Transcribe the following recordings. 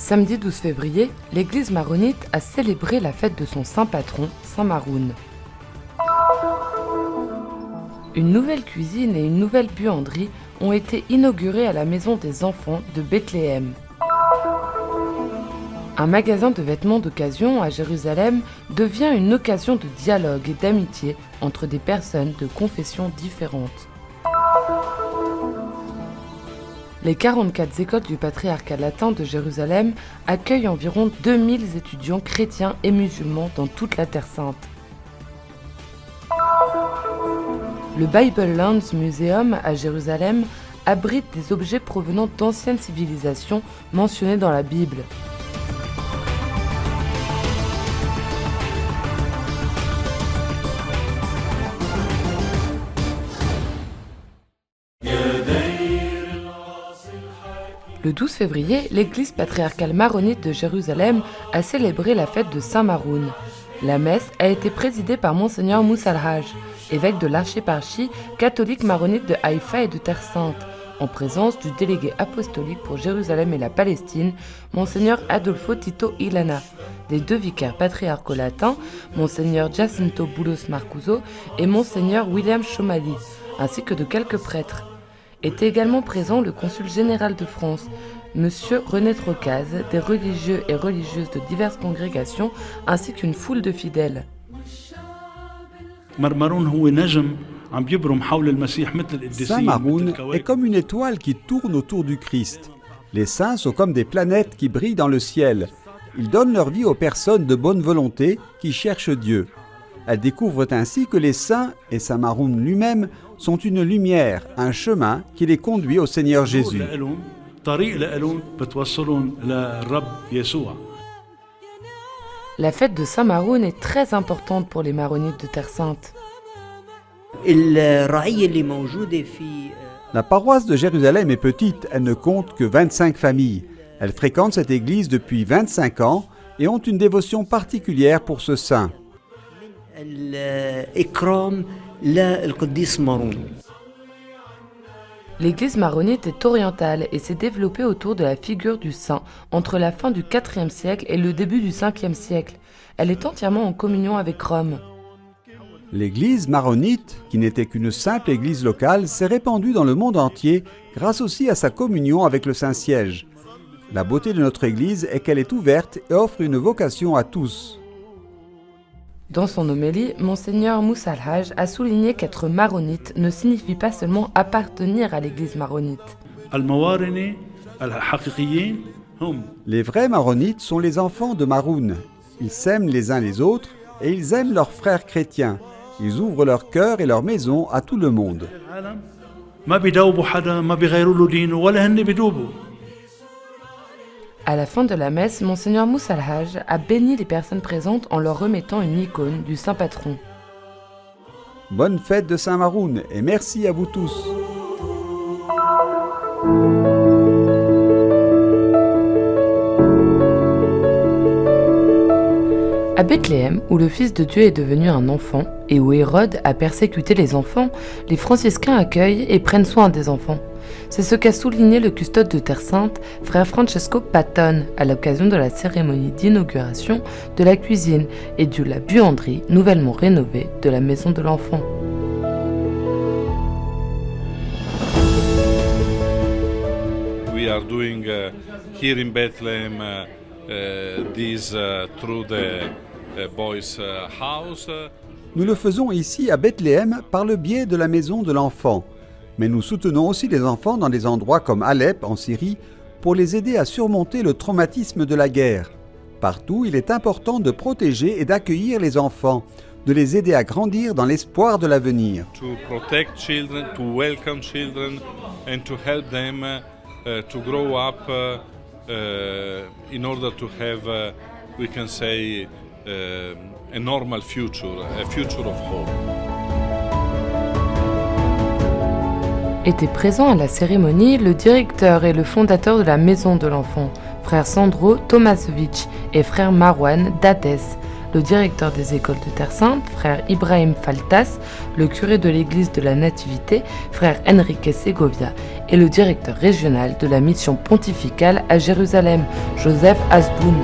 Samedi 12 février, l'église maronite a célébré la fête de son saint patron, Saint Maroun. Une nouvelle cuisine et une nouvelle buanderie ont été inaugurées à la maison des enfants de Bethléem. Un magasin de vêtements d'occasion à Jérusalem devient une occasion de dialogue et d'amitié entre des personnes de confessions différentes. Les 44 écoles du patriarcat latin de Jérusalem accueillent environ 2000 étudiants chrétiens et musulmans dans toute la Terre Sainte. Le Bible Lands Museum à Jérusalem abrite des objets provenant d'anciennes civilisations mentionnées dans la Bible. Le 12 février, l'église patriarcale maronite de Jérusalem a célébré la fête de Saint Maroun. La messe a été présidée par Monseigneur Moussa al-Hajj, évêque de l'archéparchie catholique maronite de Haïfa et de Terre Sainte, en présence du délégué apostolique pour Jérusalem et la Palestine, Monseigneur Adolfo Tito Ilana, des deux vicaires patriarcaux latins, Monseigneur Jacinto Boulos Marcuso et Monseigneur William Chomali, ainsi que de quelques prêtres. Était également présent le consul général de France, Monsieur René Trocaz, des religieux et religieuses de diverses congrégations, ainsi qu'une foule de fidèles. Saint Maroun est comme une étoile qui tourne autour du Christ. Les saints sont comme des planètes qui brillent dans le ciel. Ils donnent leur vie aux personnes de bonne volonté qui cherchent Dieu. Elles découvrent ainsi que les saints, et Saint Maroun lui-même, sont une lumière, un chemin qui les conduit au Seigneur Jésus. La fête de Saint Maroun est très importante pour les maronites de Terre Sainte. La paroisse de Jérusalem est petite, elle ne compte que 25 familles. Elles fréquentent cette église depuis 25 ans et ont une dévotion particulière pour ce saint. L'église maronite est orientale et s'est développée autour de la figure du saint entre la fin du IVe siècle et le début du Ve siècle. Elle est entièrement en communion avec Rome. L'église maronite, qui n'était qu'une simple église locale, s'est répandue dans le monde entier grâce aussi à sa communion avec le Saint-Siège. La beauté de notre église est qu'elle est ouverte et offre une vocation à tous. Dans son homélie, Monseigneur Moussa al-Hajj a souligné qu'être maronite ne signifie pas seulement appartenir à l'église maronite. Les vrais maronites sont les enfants de Maroun. Ils s'aiment les uns les autres et ils aiment leurs frères chrétiens. Ils ouvrent leur cœur et leur maison à tout le monde. À la fin de la messe, Monseigneur Moussa al-Hajj a béni les personnes présentes en leur remettant une icône du saint patron. Bonne fête de Saint Maroun et merci à vous tous. À Bethléem, où le Fils de Dieu est devenu un enfant et où Hérode a persécuté les enfants, les franciscains accueillent et prennent soin des enfants. C'est ce qu'a souligné le custode de Terre Sainte, frère Francesco Patton, à l'occasion de la cérémonie d'inauguration de la cuisine et de la buanderie nouvellement rénovée de la maison de l'enfant. We are doing here in Bethlehem this through the boys' house. Nous le faisons ici à Bethléem par le biais de la maison de l'enfant. Mais nous soutenons aussi les enfants dans des endroits comme Alep, en Syrie, pour les aider à surmonter le traumatisme de la guerre. Partout, il est important de protéger et d'accueillir les enfants, de les aider à grandir dans l'espoir de l'avenir. To protect children, to welcome children, and to help them to grow up in order to have, we can say, a normal future, a future of hope. Étaient présents à la cérémonie le directeur et le fondateur de la Maison de l'Enfant, frère Sandro Tomasevic et frère Marwan Dates, le directeur des écoles de Terre Sainte, frère Ibrahim Faltas, le curé de l'église de la Nativité, frère Enrique Segovia, et le directeur régional de la mission pontificale à Jérusalem, Joseph Asboun.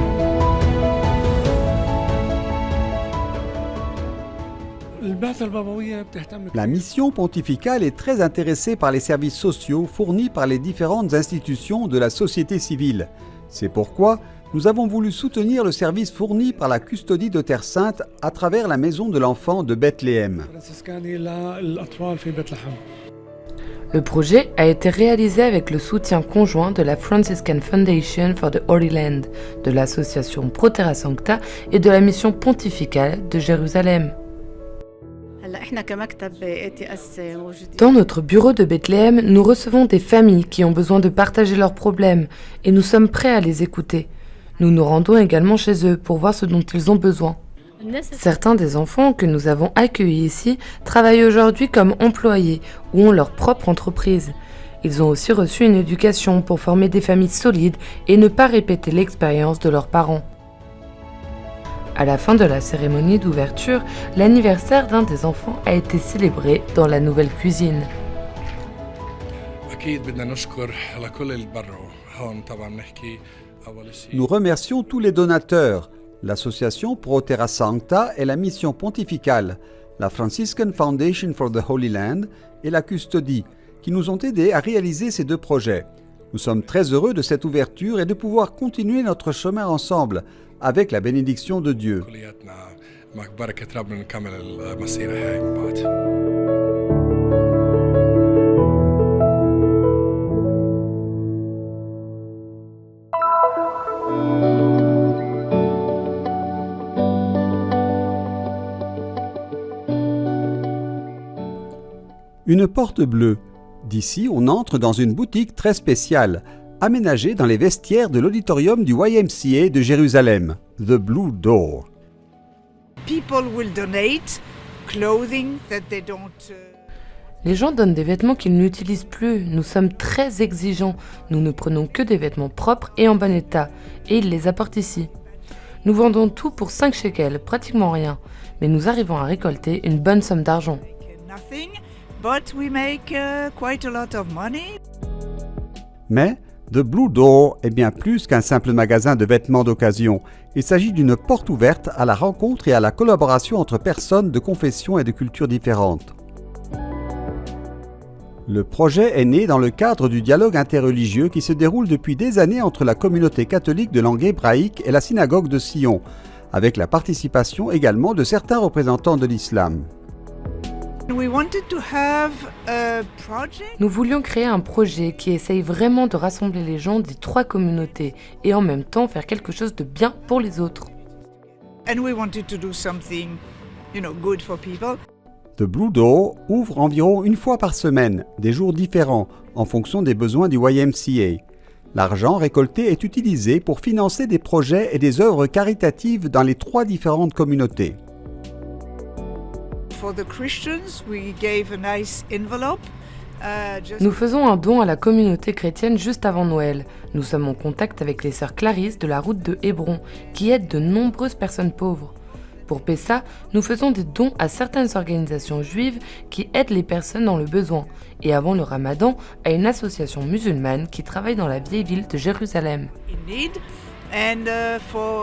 La mission pontificale est très intéressée par les services sociaux fournis par les différentes institutions de la société civile. C'est pourquoi nous avons voulu soutenir le service fourni par la custodie de Terre Sainte à travers la maison de l'enfant de Bethléem. Le projet a été réalisé avec le soutien conjoint de la Franciscan Foundation for the Holy Land, de l'association Pro Terra Sancta et de la mission pontificale de Jérusalem. Dans notre bureau de Bethléem, nous recevons des familles qui ont besoin de partager leurs problèmes et nous sommes prêts à les écouter. Nous nous rendons également chez eux pour voir ce dont ils ont besoin. Certains des enfants que nous avons accueillis ici travaillent aujourd'hui comme employés ou ont leur propre entreprise. Ils ont aussi reçu une éducation pour former des familles solides et ne pas répéter l'expérience de leurs parents. À la fin de la cérémonie d'ouverture, l'anniversaire d'un des enfants a été célébré dans la nouvelle cuisine. Nous remercions tous les donateurs, l'association Pro Terra Sancta et la mission pontificale, la Franciscan Foundation for the Holy Land et la Custodie, qui nous ont aidés à réaliser ces deux projets. Nous sommes très heureux de cette ouverture et de pouvoir continuer notre chemin ensemble, avec la bénédiction de Dieu. Une porte bleue. D'ici, on entre dans une boutique très spéciale, aménagée dans les vestiaires de l'auditorium du YMCA de Jérusalem, The Blue Door. Les gens donnent des vêtements qu'ils n'utilisent plus. Nous sommes très exigeants. Nous ne prenons que des vêtements propres et en bon état, et ils les apportent ici. Nous vendons tout pour 5 shekels, pratiquement rien, mais nous arrivons à récolter une bonne somme d'argent. Mais The Blue Door est bien plus qu'un simple magasin de vêtements d'occasion. Il s'agit d'une porte ouverte à la rencontre et à la collaboration entre personnes de confessions et de cultures différentes. Le projet est né dans le cadre du dialogue interreligieux qui se déroule depuis des années entre la communauté catholique de langue hébraïque et la synagogue de Sion, avec la participation également de certains représentants de l'islam. Nous voulions créer un projet qui essaye vraiment de rassembler les gens des 3 communautés et en même temps faire quelque chose de bien pour les autres. The Blue Door ouvre environ une fois par semaine, des jours différents, en fonction des besoins du YMCA. L'argent récolté est utilisé pour financer des projets et des œuvres caritatives dans les 3 différentes communautés. Nous faisons un don à la communauté chrétienne juste avant Noël. Nous sommes en contact avec les sœurs Clarisse de la route de Hébron, qui aident de nombreuses personnes pauvres. Pour Pessa, nous faisons des dons à certaines organisations juives qui aident les personnes dans le besoin, et avant le Ramadan, à une association musulmane qui travaille dans la vieille ville de Jérusalem.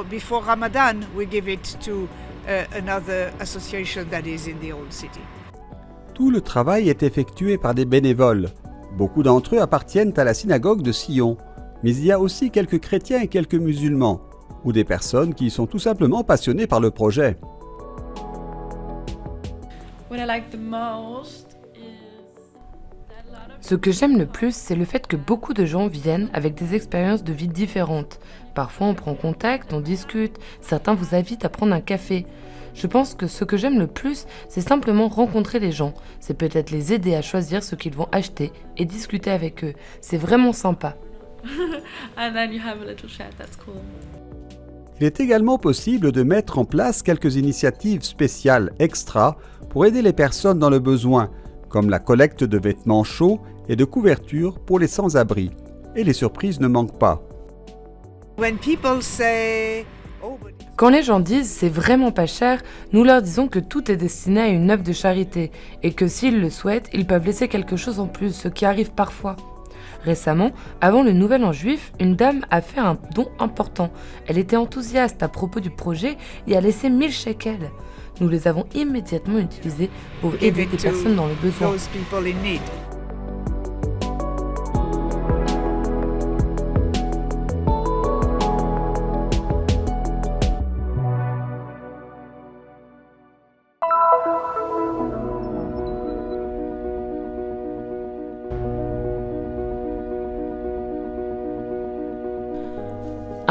Before Ramadan, we give it to another association that is in the old city. Tout le travail est effectué par des bénévoles. Beaucoup d'entre eux appartiennent à la synagogue de Sion, mais il y a aussi quelques chrétiens et quelques musulmans, ou des personnes qui sont tout simplement passionnées par le projet. Ce que j'aime le plus, c'est le fait que beaucoup de gens viennent avec des expériences de vie différentes. Parfois, on prend contact, on discute, certains vous invitent à prendre un café. Je pense que ce que j'aime le plus, c'est simplement rencontrer les gens. C'est peut-être les aider à choisir ce qu'ils vont acheter et discuter avec eux. C'est vraiment sympa. Il est également possible de mettre en place quelques initiatives spéciales extra pour aider les personnes dans le besoin, comme la collecte de vêtements chauds et de couvertures pour les sans-abri. Et les surprises ne manquent pas. Quand les gens disent « c'est vraiment pas cher », nous leur disons que tout est destiné à une œuvre de charité et que s'ils le souhaitent, ils peuvent laisser quelque chose en plus, ce qui arrive parfois. Récemment, avant le Nouvel An juif, une dame a fait un don important. Elle était enthousiaste à propos du projet et a laissé 1000 shekels. Nous les avons immédiatement utilisés pour aider des personnes dans le besoin. Those people in need.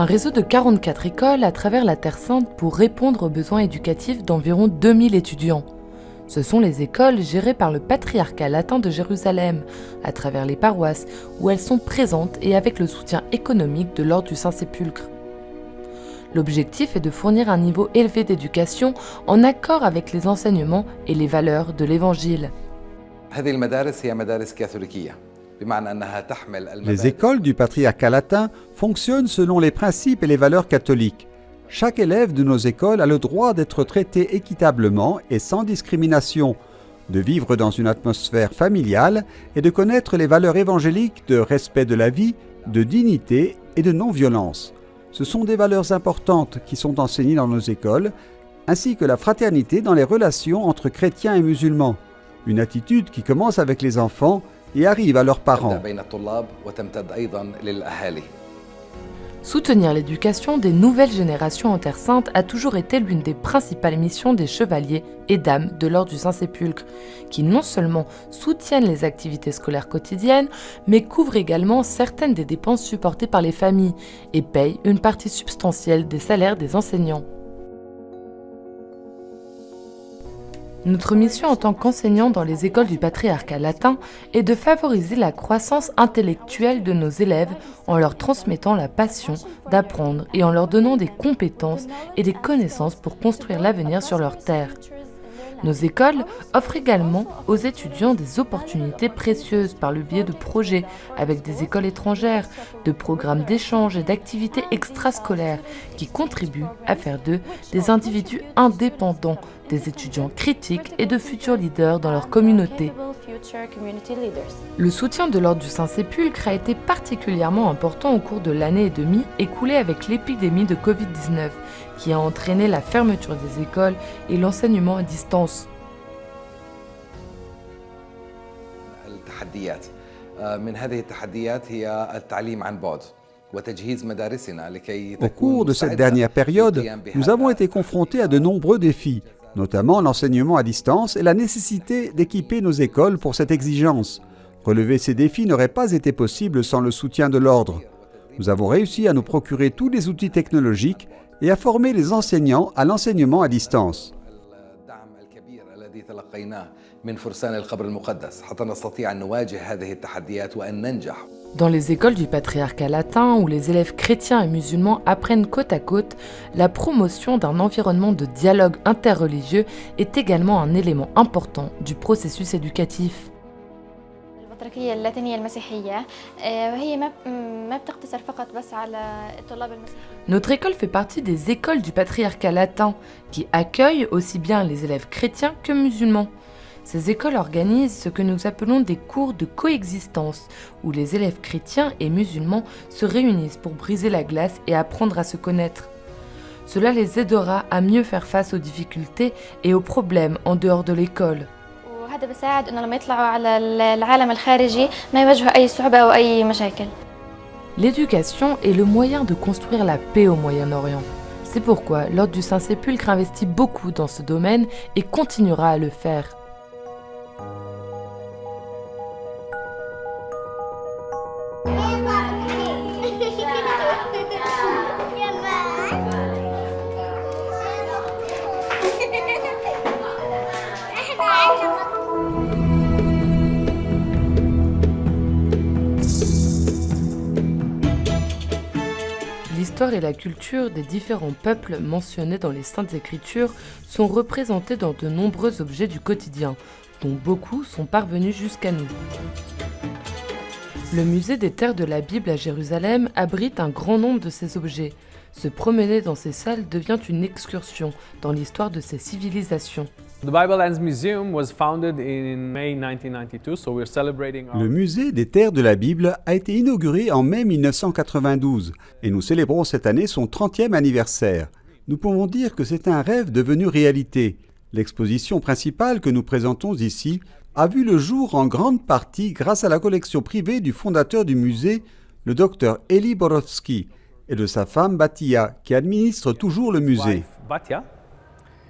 Un réseau de 44 écoles à travers la Terre Sainte pour répondre aux besoins éducatifs d'environ 2000 étudiants. Ce sont les écoles gérées par le patriarcat latin de Jérusalem, à travers les paroisses où elles sont présentes et avec le soutien économique de l'Ordre du Saint-Sépulcre. L'objectif est de fournir un niveau élevé d'éducation en accord avec les enseignements et les valeurs de l'Évangile. Les écoles du patriarcat latin fonctionnent selon les principes et les valeurs catholiques. Chaque élève de nos écoles a le droit d'être traité équitablement et sans discrimination, de vivre dans une atmosphère familiale et de connaître les valeurs évangéliques de respect de la vie, de dignité et de non-violence. Ce sont des valeurs importantes qui sont enseignées dans nos écoles, ainsi que la fraternité dans les relations entre chrétiens et musulmans. Une attitude qui commence avec les enfants et arrive à leurs parents. Soutenir l'éducation des nouvelles générations en Terre Sainte a toujours été l'une des principales missions des chevaliers et dames de l'Ordre du Saint-Sépulcre, qui non seulement soutiennent les activités scolaires quotidiennes, mais couvrent également certaines des dépenses supportées par les familles et payent une partie substantielle des salaires des enseignants. Notre mission en tant qu'enseignants dans les écoles du patriarcat latin est de favoriser la croissance intellectuelle de nos élèves en leur transmettant la passion d'apprendre et en leur donnant des compétences et des connaissances pour construire l'avenir sur leur terre. Nos écoles offrent également aux étudiants des opportunités précieuses par le biais de projets avec des écoles étrangères, de programmes d'échange et d'activités extrascolaires qui contribuent à faire d'eux des individus indépendants, des étudiants critiques et de futurs leaders dans leur communauté. Le soutien de l'Ordre du Saint-Sépulcre a été particulièrement important au cours de l'année et demie écoulée avec l'épidémie de Covid-19, qui a entraîné la fermeture des écoles et l'enseignement à distance. Au cours de cette dernière période, nous avons été confrontés à de nombreux défis, notamment l'enseignement à distance et la nécessité d'équiper nos écoles pour cette exigence. Relever ces défis n'aurait pas été possible sans le soutien de l'Ordre. Nous avons réussi à nous procurer tous les outils technologiques et à former les enseignants à l'enseignement à distance. Dans les écoles du patriarcat latin, où les élèves chrétiens et musulmans apprennent côte à côte, la promotion d'un environnement de dialogue interreligieux est également un élément important du processus éducatif. Notre école fait partie des écoles du patriarcat latin, qui accueillent aussi bien les élèves chrétiens que musulmans. Ces écoles organisent ce que nous appelons des cours de coexistence, où les élèves chrétiens et musulmans se réunissent pour briser la glace et apprendre à se connaître. Cela les aidera à mieux faire face aux difficultés et aux problèmes en dehors de l'école. L'éducation est le moyen de construire la paix au Moyen-Orient. C'est pourquoi l'Ordre du Saint-Sépulcre investit beaucoup dans ce domaine et continuera à le faire. L'histoire et la culture des différents peuples mentionnés dans les Saintes Écritures sont représentés dans de nombreux objets du quotidien, dont beaucoup sont parvenus jusqu'à nous. Le musée des terres de la Bible à Jérusalem abrite un grand nombre de ces objets. Se promener dans ces salles devient une excursion dans l'histoire de ces civilisations. The Bible Lands Museum was founded in May 1992, so we're celebrating our... Le musée des terres de la Bible a été inauguré en mai 1992 et nous célébrons cette année son 30e anniversaire. Nous pouvons dire que c'est un rêve devenu réalité. L'exposition principale que nous présentons ici a vu le jour en grande partie grâce à la collection privée du fondateur du musée, le docteur Eli Borowski, et de sa femme Batia, qui administre toujours le musée. Batia,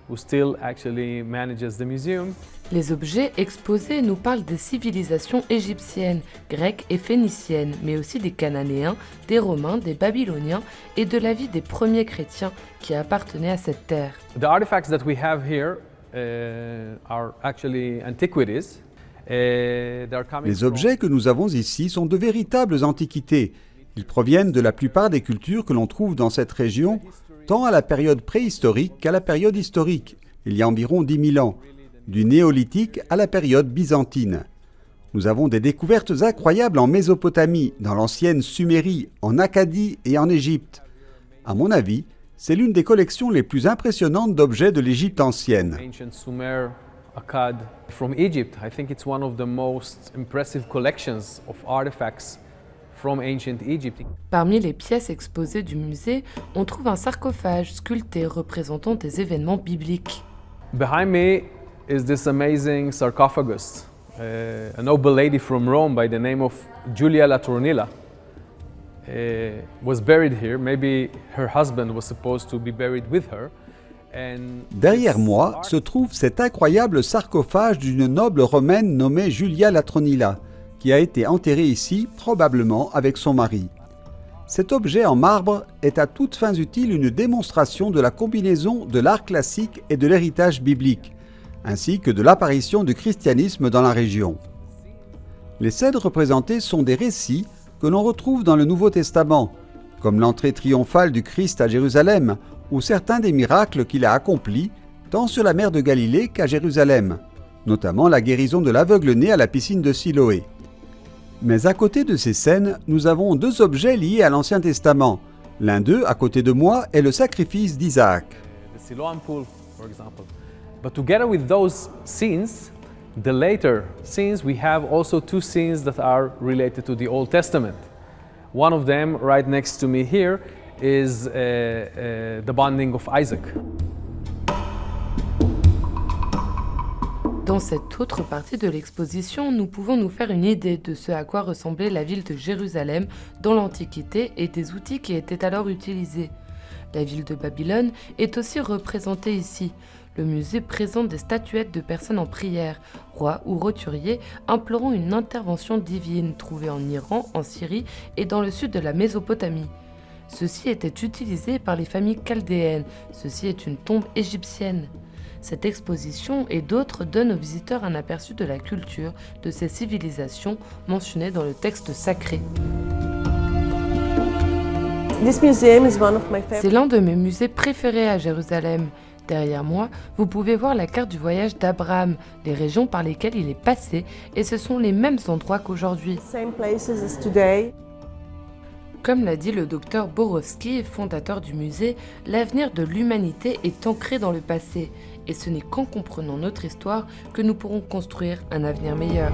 who still actually manages the museum. Les objets exposés nous parlent des civilisations égyptiennes, grecques et phéniciennes, mais aussi des Cananéens, des Romains, des Babyloniens et de la vie des premiers chrétiens qui appartenaient à cette terre. The artifacts that we have here are actually antiquities. Les objets que nous avons ici sont de véritables antiquités. Ils proviennent de la plupart des cultures que l'on trouve dans cette région, tant à la période préhistorique qu'à la période historique, il y a environ 10 000 ans, du néolithique à la période byzantine. Nous avons des découvertes incroyables en Mésopotamie, dans l'ancienne Sumérie, en Acadie et en Égypte. À mon avis, c'est l'une des collections les plus impressionnantes d'objets de l'Égypte ancienne. Ancient Sumer, Akkad, from Egypt. I think it's one of the most impressive collections of artifacts from ancient Egypt. Parmi les pièces exposées du musée, on trouve un sarcophage sculpté représentant des événements bibliques. Behind me is this amazing sarcophagus. A noble lady from Rome by the name of Julia Latronilla was buried here. Maybe her husband was supposed to be buried with her. Derrière moi se trouve cet incroyable sarcophage d'une noble romaine nommée Julia Latronilla, qui a été enterrée ici, probablement avec son mari. Cet objet en marbre est à toutes fins utiles une démonstration de la combinaison de l'art classique et de l'héritage biblique, ainsi que de l'apparition du christianisme dans la région. Les scènes représentées sont des récits que l'on retrouve dans le Nouveau Testament, comme l'entrée triomphale du Christ à Jérusalem, ou certains des miracles qu'il a accomplis, tant sur la mer de Galilée qu'à Jérusalem, notamment la guérison de l'aveugle-né à la piscine de Siloé. Mais à côté de ces scènes, nous avons deux objets liés à l'Ancien Testament. L'un d'eux, à côté de moi, est le sacrifice d'Isaac. The Siloam pool, for example. But together with those scenes, the later scenes, we have also two scenes that are related to the Old Testament. One of them, right next to me here, is the bonding of Isaac. Dans cette autre partie de l'exposition, nous pouvons nous faire une idée de ce à quoi ressemblait la ville de Jérusalem dans l'Antiquité et des outils qui étaient alors utilisés. La ville de Babylone est aussi représentée ici. Le musée présente des statuettes de personnes en prière, rois ou roturiers implorant une intervention divine trouvée en Iran, en Syrie et dans le sud de la Mésopotamie. Ceci était utilisé par les familles chaldéennes. Ceci est une tombe égyptienne. Cette exposition et d'autres donnent aux visiteurs un aperçu de la culture de ces civilisations mentionnées dans le texte sacré. C'est l'un de mes musées préférés à Jérusalem. Derrière moi, vous pouvez voir la carte du voyage d'Abraham, les régions par lesquelles il est passé, et ce sont les mêmes endroits qu'aujourd'hui. Comme l'a dit le docteur Borowski, fondateur du musée, l'avenir de l'humanité est ancré dans le passé, et ce n'est qu'en comprenant notre histoire que nous pourrons construire un avenir meilleur.